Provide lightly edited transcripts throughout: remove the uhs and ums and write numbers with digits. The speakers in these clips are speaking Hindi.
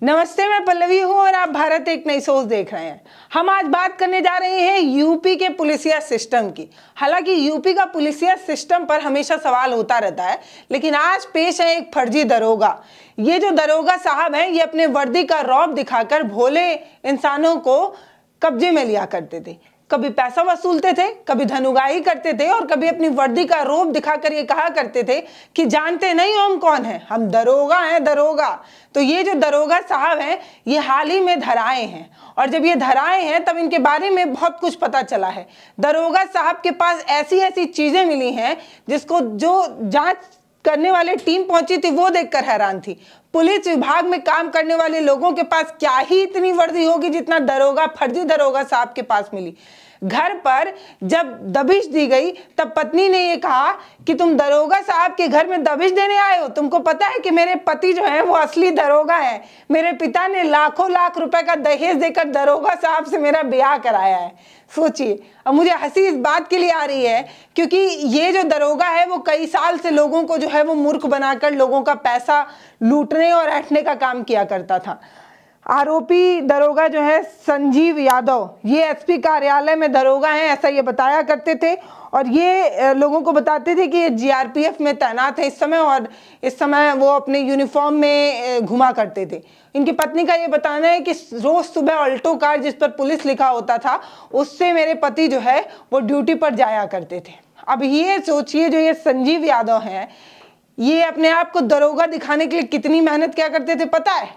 नमस्ते, मैं पल्लवी हूँ और आप भारत एक नई सोच देख रहे हैं। हम आज बात करने जा रहे हैं यूपी के पुलिसिया सिस्टम की। हालांकि यूपी का पुलिसिया सिस्टम पर हमेशा सवाल होता रहता है, लेकिन आज पेश है एक फर्जी दरोगा। ये जो दरोगा साहब हैं, ये अपने वर्दी का रौब दिखाकर भोले इंसानों को कब्जे में लिया करते थे। कभी पैसा वसूलते थे, कभी धनुगाही करते थे और कभी अपनी वर्दी का रोब दिखाकर ये कहा करते थे कि जानते नहीं हो हम कौन हैं, हम दरोगा हैं, दरोगा। तो ये जो दरोगा साहब हैं, ये हाल ही में धराए हैं और जब ये धराए हैं तब इनके बारे में बहुत कुछ पता चला है। दरोगा साहब के पास ऐसी ऐसी चीजें मिली हैं जिसको जो जांच करने वाले टीम पहुंची थी वो देखकर हैरान थी। पुलिस विभाग में काम करने वाले लोगों के पास क्या ही इतनी वर्दी होगी जितना दरोगा, फर्जी दरोगा साहब के पास मिली। घर पर जब दबिश दी गई तब पत्नी ने ये कहा कि तुम दरोगा साहब के घर में दबिश देने आए हो। तुमको पता है कि मेरे पति जो है वो असली दरोगा है। मेरे पिता ने लाखों लाख रुपए का दहेज देकर दरोगा साहब से मेरा ब्याह कराया है। सोचिए, अब मुझे हंसी इस बात के लिए आ रही है क्योंकि ये जो दरोगा है वो कई साल से लोगों को जो है वो मूर्ख बनाकर लोगों का पैसा लूटने और ऐंठने का काम किया करता था। आरोपी दरोगा जो है संजीव यादव, ये एसपी कार्यालय में दरोगा हैं, ऐसा ये बताया करते थे और ये लोगों को बताते थे कि ये जीआरपीएफ में तैनात है इस समय और इस समय वो अपने यूनिफॉर्म में घुमा करते थे। इनकी पत्नी का ये बताना है कि रोज सुबह ऑल्टो कार जिस पर पुलिस लिखा होता था उससे मेरे पति जो है वो ड्यूटी पर जाया करते थे। अब ये सोचिए, जो ये संजीव यादव हैं, ये अपने आप को दरोगा दिखाने के लिए कितनी मेहनत क्या करते थे पता है।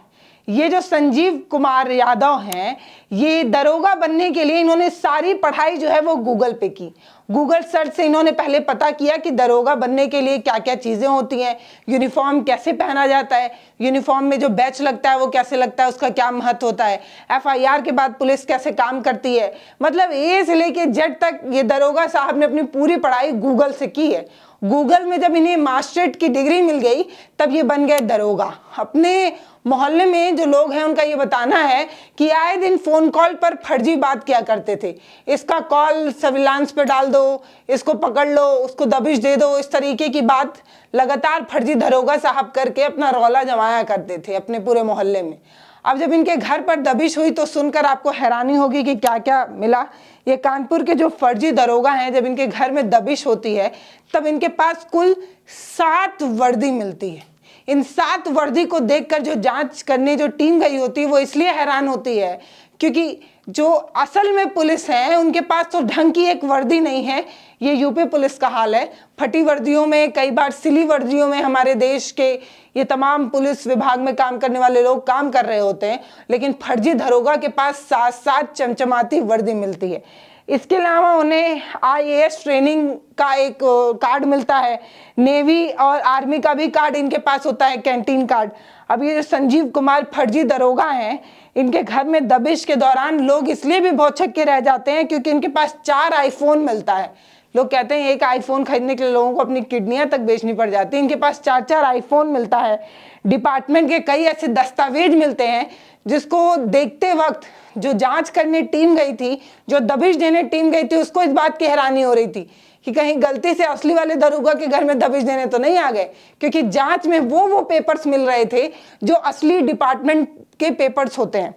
ये जो संजीव कुमार यादव हैं, ये दरोगा बनने के लिए इन्होंने सारी पढ़ाई जो है वो गूगल पे की। गूगल सर्च से इन्होंने पहले पता किया कि दरोगा बनने के लिए क्या क्या चीज़ें होती हैं, यूनिफॉर्म कैसे पहना जाता है, यूनिफॉर्म में जो बैच लगता है वो कैसे लगता है, उसका क्या महत्व होता है, एफआईआर के बाद पुलिस कैसे काम करती है। मतलब ए से लेके जेड तक ये दरोगा साहब ने अपनी पूरी पढ़ाई गूगल से की है। गूगल में जब इन्हें मास्टरेट की डिग्री मिल गई तब ये बन गए दरोगा। अपने मोहल्ले में जो लोग हैं उनका ये बताना है कि आए दिन फोन कॉल पर फर्जी बात किया करते थे। इसका कॉल सर्विलांस पे डाल दो, इसको पकड़ लो, उसको दबिश दे दो, इस तरीके की बात लगातार फर्जी दरोगा साहब करके अपना रौला जमाया करते थे अपने पूरे मोहल्ले में। अब जब इनके घर पर दबिश हुई तो सुनकर आपको हैरानी होगी कि क्या क्या मिला। ये कानपुर के जो फर्जी दरोगा हैं, जब इनके घर में दबिश होती है तब इनके पास कुल 7 वर्दी मिलती है। इन 7 वर्दी को देखकर जो जांच करने जो टीम गई होती है वो इसलिए हैरान होती है क्योंकि जो असल में पुलिस है उनके पास तो ढंग की एक वर्दी नहीं है। ये यूपी पुलिस का हाल है। फटी वर्दियों में, कई बार सिली वर्दियों में हमारे देश के ये तमाम पुलिस विभाग में काम करने वाले लोग काम कर रहे होते हैं, लेकिन फर्जी दरोगा के पास 7 चमचमाती वर्दी मिलती है। इसके अलावा उन्हें आईएएस ट्रेनिंग का एक कार्ड मिलता है, नेवी और आर्मी का भी कार्ड इनके पास होता है, कैंटीन कार्ड। अब ये जो संजीव कुमार फर्जी दरोगा हैं, इनके घर में दबिश के दौरान लोग इसलिए भी बहुत छक्के रह जाते हैं क्योंकि इनके पास 4 आईफोन मिलता है। लोग कहते हैं एक आईफोन खरीदने के लिए लोगों को अपनी किडनियां तक बेचनी पड़ जाती है। इनके पास 4 आईफोन मिलता है। डिपार्टमेंट के कई ऐसे दस्तावेज मिलते हैं जिसको देखते वक्त जो जांच करने टीम गई थी, जो दबिश देने टीम गई थी, उसको इस बात की हैरानी हो रही थी कि कहीं गलती से असली वाले दरोगा के घर में दबिश देने तो नहीं आ गए, क्योंकि जांच में वो पेपर्स मिल रहे थे जो असली डिपार्टमेंट के पेपर्स होते हैं।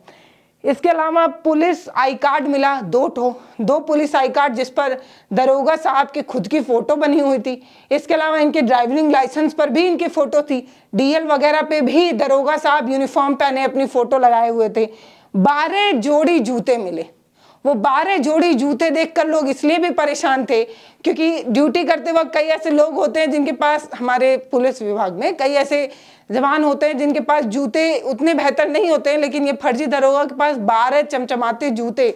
इसके अलावा पुलिस आई कार्ड मिला, 2 पुलिस आई कार्ड जिस पर दरोगा साहब की खुद की फोटो बनी हुई थी। इसके अलावा इनके ड्राइविंग लाइसेंस पर भी इनकी फोटो थी। डीएल वगैरह पे भी दरोगा साहब यूनिफॉर्म पहने अपनी फोटो लगाए हुए थे। 12 जोड़ी जूते मिले। वो 12 जोड़ी जूते देखकर लोग इसलिए भी परेशान थे क्योंकि ड्यूटी करते वक्त कई ऐसे लोग होते हैं जिनके पास, हमारे पुलिस विभाग में कई ऐसे जवान होते हैं जिनके पास जूते उतने बेहतर नहीं होते हैं, लेकिन ये फर्जी दरोगा के पास 12 चमचमाते जूते,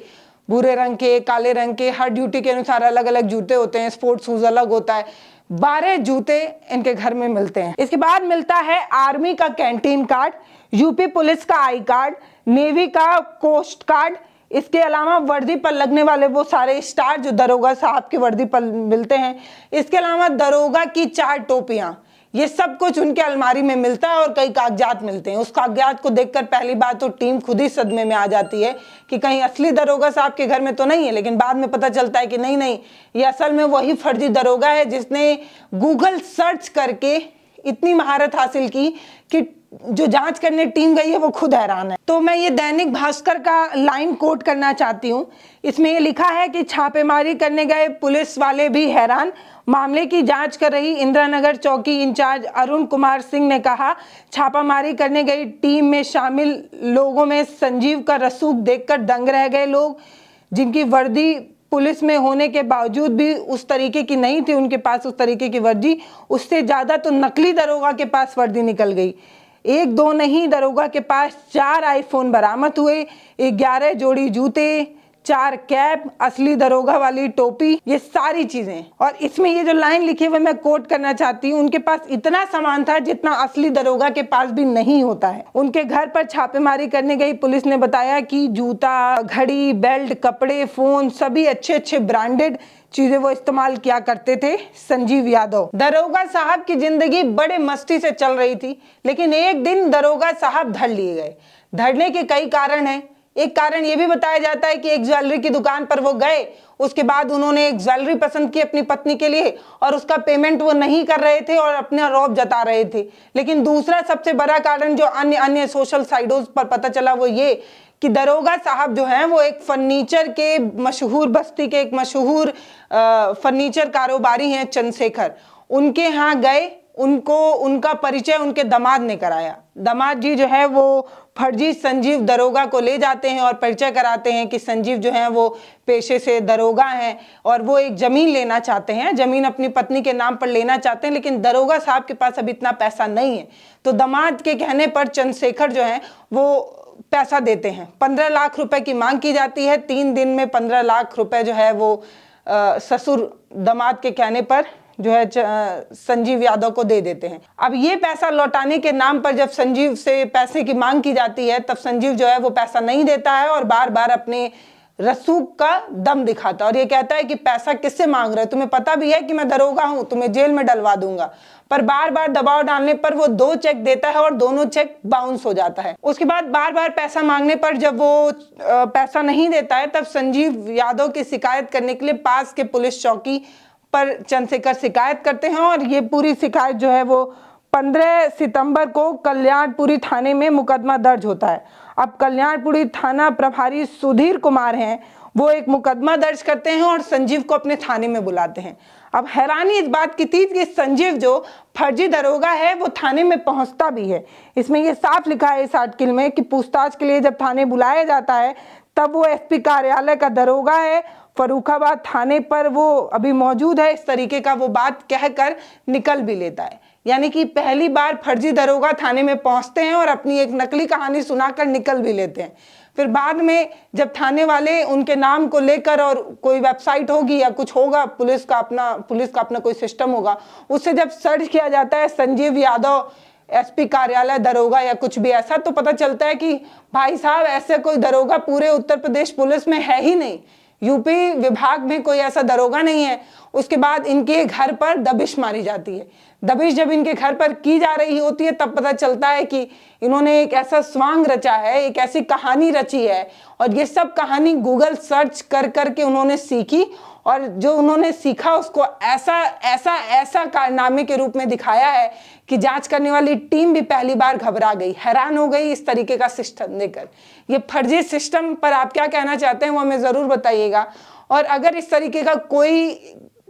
भूरे रंग के, काले रंग के, हर ड्यूटी के अनुसार अलग अलग जूते होते हैं, स्पोर्ट्स शूज अलग होता है। 12 जूते इनके घर में मिलते हैं। इसके बाद मिलता है आर्मी का कैंटीन कार्ड, यूपी पुलिस का आई कार्ड, नेवी का कोस्ट कार्ड। इसके अलावा वर्दी पर लगने वाले वो सारे स्टार जो दरोगा साहब की वर्दी पर मिलते हैं। इसके अलावा दरोगा की 4 टोपियां, ये सब कुछ उनके अलमारी में मिलता है और कई कागजात मिलते हैं। उस कागजात को देखकर पहली बात तो टीम खुद ही सदमे में आ जाती है कि कहीं असली दरोगा साहब के घर में तो नहीं है, लेकिन बाद में पता चलता है कि नहीं, ये असल में वही फर्जी दरोगा है जिसने गूगल सर्च करके इतनी महारत हासिल की कि जो जांच करने टीम गई है वो खुद हैरान है। तो मैं ये दैनिक भास्कर का लाइन कोट करना चाहती हूँ। इसमें ये लिखा है कि छापेमारी करने गए पुलिस वाले भी हैरान, मामले की जांच कर रही इंदिरानगर चौकी इंचार्ज अरुण कुमार सिंह ने कहा, छापामारी करने गई टीम में शामिल लोगों में संजीव का रसूख देखकर दंग रह गए लोग, जिनकी वर्दी पुलिस में होने के बावजूद भी उस तरीके की नहीं थी, उनके पास उस तरीके की वर्दी, उससे ज़्यादा तो नकली दरोगा के पास वर्दी निकल गई। एक दो नहीं, दरोगा के पास 4 आईफोन बरामद हुए, 11 जोड़ी जूते, 4 कैप, असली दरोगा वाली टोपी, ये सारी चीजें। और इसमें ये जो लाइन लिखी हुई मैं कोट करना चाहती हूँ, उनके पास इतना सामान था जितना असली दरोगा के पास भी नहीं होता है। उनके घर पर छापेमारी करने गई पुलिस ने बताया कि जूता, घड़ी, बेल्ट, कपड़े, फोन, सभी अच्छे ब्रांडेड चीजें वो इस्तेमाल किया करते थे संजीव यादव। दरोगा साहब की जिंदगी बड़े मस्ती से चल रही थी, लेकिन एक दिन दरोगा साहब धर लिए गए। धरने के कई कारण हैं। एक कारण ये भी बताया जाता है कि एक ज्वेलरी की दुकान पर वो गए, उसके बाद उन्होंने एक ज्वेलरी पसंद की अपनी पत्नी के लिए और उसका पेमेंट वो नहीं कर रहे थे और अपना रौब जता रहे थे। लेकिन दूसरा सबसे बड़ा कारण जो अन्य सोशल साइटों पर पता चला वो ये कि दरोगा साहब जो हैं वो एक फर्नीचर के मशहूर, बस्ती के एक मशहूर फर्नीचर कारोबारी हैं चंद्रशेखर। उनके यहाँ गए, उनको उनका परिचय उनके दामाद ने कराया। दामाद जी जो है वो फर्जी संजीव दरोगा को ले जाते हैं और परिचय कराते हैं कि संजीव जो है वो पेशे से दरोगा हैं और वो एक ज़मीन लेना चाहते हैं, ज़मीन अपनी पत्नी के नाम पर लेना चाहते हैं, लेकिन दरोगा साहब के पास अभी इतना पैसा नहीं है। तो दामाद के कहने पर चंद्रशेखर जो है वो पैसा देते हैं। 15 लाख रुपए की मांग की जाती है। 3 दिन में 15 लाख रुपए जो है वो ससुर दामाद के कहने पर जो है संजीव यादव को दे देते हैं। अब ये पैसा लौटाने के नाम पर जब संजीव से पैसे की मांग की जाती है, तब संजीव जो है वो पैसा नहीं देता है और बार बार अपने रसूख का दम दिखाता है और ये कहता है कि पैसा किससे मांग रहे हो, तुम्हें पता भी है कि मैं दरोगा हूं, तुम्हें जेल में डलवा दूंगा। पर बार बार दबाव डालने पर वो 2 चेक देता है और दोनों चेक बाउंस हो जाता है। उसके बाद बार बार पैसा मांगने पर जब वो पैसा नहीं देता है, तब संजीव यादव की शिकायत करने के लिए पास के पुलिस चौकी पर चंद्रशेखर शिकायत करते हैं और ये पूरी शिकायत जो है वो 15 सितंबर को कल्याणपुरी थाने में मुकदमा दर्ज होता है। अब कल्याणपुरी थाना प्रभारी सुधीर कुमार हैं, वो एक मुकदमा दर्ज करते हैं और संजीव को अपने थाने में बुलाते हैं। अब हैरानी इस बात की थी कि संजीव जो फर्जी दरोगा है वो थाने में पहुंचता भी है। इसमें ये साफ लिखा है इस आर्टिकल में कि पूछताछ के लिए जब थाने बुलाया जाता है तब वो एसपी कार्यालय का दरोगा है, फर्रुखाबाद थाने पर वो अभी मौजूद है, इस तरीके का वो बात कहकर निकल भी लेता है। यानी कि पहली बार फर्जी दरोगा थाने में पहुंचते हैं और अपनी एक नकली कहानी सुनाकर निकल भी लेते हैं। फिर बाद में जब थाने वाले उनके नाम को लेकर और कोई वेबसाइट होगी या कुछ होगा, पुलिस का अपना कोई सिस्टम होगा, उससे जब सर्च किया जाता है संजीव यादव एसपी कार्यालय दरोगा या कुछ भी ऐसा, तो पता चलता है कि भाई साहब ऐसे कोई दरोगा पूरे उत्तर प्रदेश पुलिस में है ही नहीं, यूपी विभाग में कोई ऐसा दरोगा नहीं है। उसके बाद इनके घर पर दबिश मारी जाती है। दबिश जब इनके घर पर की जा रही होती है तब पता चलता है कि इन्होंने एक ऐसा स्वांग रचा है, एक ऐसी कहानी रची है और ये सब कहानी गूगल सर्च कर करके उन्होंने सीखी और जो उन्होंने सीखा उसको ऐसा कारनामे के रूप में दिखाया है कि जांच करने वाली टीम भी पहली बार घबरा गई, हैरान हो गई इस तरीके का सिस्टम देखकर। ये फर्जी सिस्टम पर आप क्या कहना चाहते हैं वो हमें ज़रूर बताइएगा। और अगर इस तरीके का कोई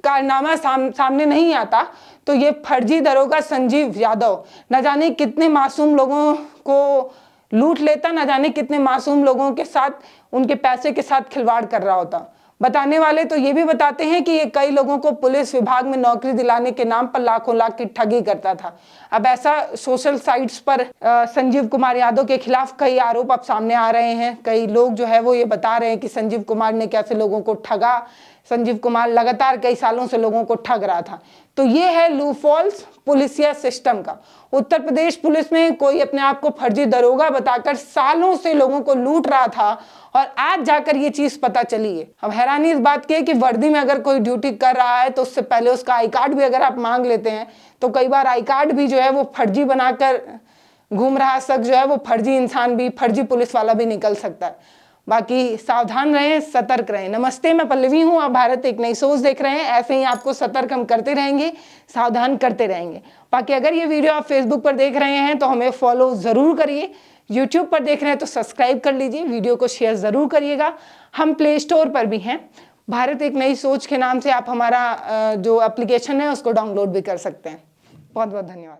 कारनामा सामने नहीं आता तो ये फर्जी दरोगा संजीव यादव न जाने कितने मासूम लोगों को लूट लेता, न जाने कितने मासूम लोगों के साथ, उनके पैसे के साथ खिलवाड़ कर रहा होता। बताने वाले तो ये भी बताते हैं कि ये कई लोगों को पुलिस विभाग में नौकरी दिलाने के नाम पर लाखों लाख की ठगी करता था। अब ऐसा सोशल साइट्स पर संजीव कुमार यादव के खिलाफ कई आरोप अब सामने आ रहे हैं। कई लोग जो है वो ये बता रहे हैं कि संजीव कुमार ने कैसे लोगों को ठगा। संजीव कुमार लगातार कई सालों से लोगों को ठग रहा था। तो ये है लूफॉल्स पुलिसिया सिस्टम का। उत्तर प्रदेश पुलिस में कोई अपने आप को फर्जी दरोगा बताकर सालों से लोगों को लूट रहा था और आज जाकर ये चीज पता चली है। अब हैरानी इस बात की है कि वर्दी में अगर कोई ड्यूटी कर रहा है तो उससे पहले उसका आई कार्ड भी अगर आप मांग लेते हैं तो कई बार आई कार्ड भी जो है वो फर्जी बनाकर घूम रहा शख्स जो है वो फर्जी इंसान भी, फर्जी पुलिस वाला भी निकल सकता है। बाकी सावधान रहें, सतर्क रहें। नमस्ते, मैं पल्लवी हूँ, आप भारत एक नई सोच देख रहे हैं। ऐसे ही आपको सतर्क हम करते रहेंगे, सावधान करते रहेंगे। बाकी अगर ये वीडियो आप फेसबुक पर देख रहे हैं तो हमें फॉलो ज़रूर करिए, यूट्यूब पर देख रहे हैं तो सब्सक्राइब कर लीजिए, वीडियो को शेयर ज़रूर करिएगा। हम प्ले स्टोर पर भी हैं, भारत एक नई सोच के नाम से आप हमारा जो एप्लीकेशन है उसको डाउनलोड भी कर सकते हैं। बहुत बहुत धन्यवाद।